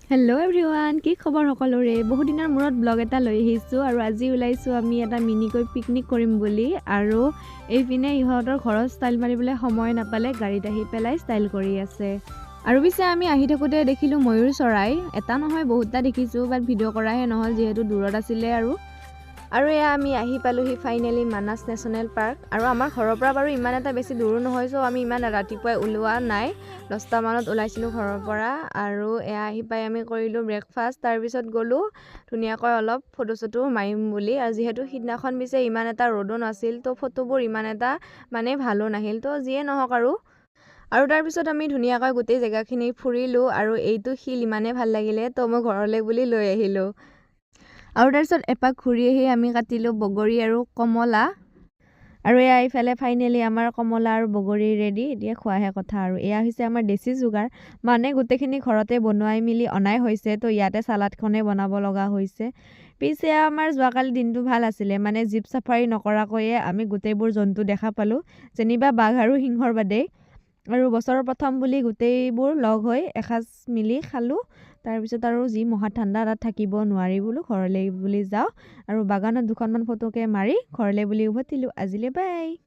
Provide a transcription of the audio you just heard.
Hello' everyone, কি খবৰ সকলোৰে? বহুত দিনৰ মূৰত ব্লগ এটা লৈ আহিছোঁ আৰু আজি ওলাইছোঁ আমি এটা মিনিকৈ পিকনিক কৰিম বুলি। আৰু এইপিনে ইহঁতৰ ঘৰত ষ্টাইল মাৰিবলৈ সময় নাপালে গাড়ীত আহি পেলাই ষ্টাইল কৰি আছে। আৰু পিছে আমি আহি থাকোঁতে দেখিলোঁ ময়ূৰ চৰাই। এটা নহয় বহুতটা দেখিছোঁ, বাট ভিডিঅ' কৰাহে নহ'ল যিহেতু দূৰত আছিলে। আৰু এয়া আমি আহি পালোহি ফাইনেলি মানাস নেশ্যনেল পাৰ্ক। আৰু আমাৰ ঘৰৰ পৰা বাৰু ইমান এটা বেছি দূৰো নহয়, চ' আমি ইমান ৰাতিপুৱাই ওলোৱা নাই। 10টা মানত ওলাইছিলোঁ ঘৰৰ পৰা। আৰু এয়া আহি পাই আমি কৰিলোঁ ব্ৰেকফাষ্ট। তাৰপিছত গ'লোঁ ধুনীয়াকৈ অলপ ফটো চটো মাৰিম বুলি। আৰু যিহেতু সিদিনাখন পিছে ইমান এটা ৰ'দো নাছিল, ত' ফটোবোৰ ইমান এটা ভালো নাহিল, ত' যিয়ে নহওক আৰু তাৰপিছত আমি ধুনীয়াকৈ গোটেই জেগাখিনি ফুৰিলোঁ। আৰু এইটো শিল ইমানেই ভাল লাগিলে, ত' মই ঘৰলৈ বুলি লৈ আহিলোঁ। আৰু তাৰপিছত এপাক ঘূৰি আহি আমি কাটিলোঁ বগৰী আৰু কমলা। আৰু এয়া এইফালে ফাইনেলি আমাৰ কমলা আৰু বগৰী ৰেডি, এতিয়া খোৱাহে কথা। আৰু এয়া হৈছে আমাৰ দেশী যোগাৰ, গোটেইখিনি ঘৰতে বনোৱাই মিলি অনাই হৈছে। তো ইয়াতে চালাডখনে বনাব লগা হৈছে। পিছে আমাৰ যোৱাকালি দিনটো ভাল আছিলে, জীপ চাফাৰী নকৰাকৈয়ে আমি গোটেইবোৰ জন্তু দেখা পালোঁ, যেনিবা বাঘ আৰু সিংহৰ বাদেই। আৰু বছৰৰ প্ৰথম বুলি গোটেইবোৰ লগ হৈ এসাঁজ মিলি খালোঁ। তাৰপিছত আৰু যি মহা ঠাণ্ডা, তাত থাকিব নোৱাৰি বোলো ঘৰলৈ বুলি যাওঁ। আৰু বাগানত দুখনমান ফটোকে মাৰি ঘৰলৈ বুলি উভতিলোঁ। আজিলৈ বাই।